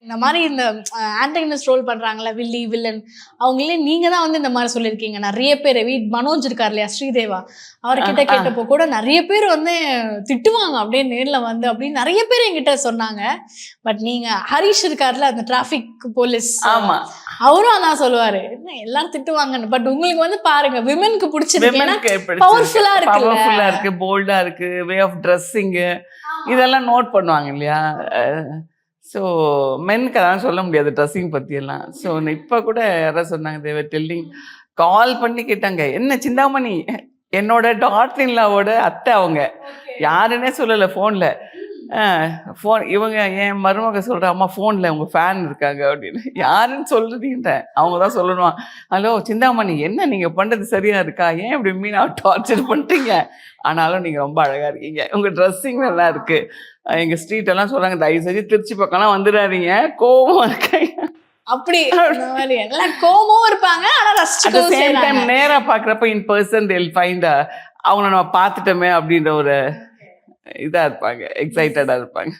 இந்த மாதிரி இந்த ஆன்டகனிஸ்ட் ரோல் பண்றாங்கல்ல, வில்லி வில்லன், அவங்களே நீங்க தான் வந்து இந்த மாதிரி சொல்லியிருக்கீங்க. நிறைய பேர் மனோஜ் இருக்கார் இல்லையா, ஸ்ரீதேவா, அவர்கிட்ட கேட்டப்போ கூட நிறைய பேர் வந்து திட்டுவாங்க அப்படியே நேர்ல வந்து அப்படின்னு நிறைய பேர் என்கிட்ட சொன்னாங்க. பட் நீங்க ஹரிஷ் இருக்காருல்ல, அந்த டிராபிக் போலீஸ், ஆமா அவரும் அதான் சொல்லுவாரு, என்ன எல்லாரும் திட்டுவாங்கன்னு. பட் உங்களுக்கு வந்து பாருங்க, விமென்க்கு பிடிச்சிருக்கு, பவர்ஃபுல்லா இருக்கு, போல்டா இருக்கு, வே ஆஃப் ட்ரெஸ்ஸிங், இதெல்லாம் நோட் பண்ணுவாங்க இல்லையா. ஸோ மென்க்கு அதான் சொல்ல முடியாது ட்ரெஸ்ஸிங் பற்றியெல்லாம். ஸோ இப்போ கூட யாராவது சொன்னாங்க, தேவர் டெல்லிங், கால் பண்ணி கேட்டாங்க, என்ன சிந்தாமணி, என்னோட டாட்டர் இன்லாவோட அத்தை, அவங்க யாருன்னே சொல்லலை ஃபோனில். ஃபோன் இவங்க என் மருமக சொல்கிற, அம்மா ஃபோனில் உங்கள் ஃபேன் இருக்காங்க அப்படின்னு. யாருன்னு சொல்லுறீங்கன்றேன், அவங்க தான் சொல்லணும். ஹலோ சிந்தாமணி, என்ன நீங்கள் பண்ணுறது சரியாக இருக்கா, ஏன் இப்படி மீனா டார்ச்சர் பண்ணிட்டீங்க, ஆனாலும் நீங்கள் ரொம்ப அழகாக இருக்கீங்க, உங்கள் ட்ரெஸ்ஸிங் நல்லா இருக்குது. எங்கள் ஸ்ட்ரீட்டெல்லாம் சொல்கிறாங்க, தயவு செஞ்சு திருச்சி பக்கம்லாம் வந்துடாதீங்க, கோவமாக இருக்காங்க. அப்படி எல்லாம் கோவமும் இருப்பாங்க, ஆனால் நேராக பார்க்குறப்ப இன் பர்சன் they'll find அவங்கள நம்ம பார்த்துட்டோமே அப்படின்ற ஒரு இதாக இருப்பாங்க, எக்ஸைட்டடாக இருப்பாங்க.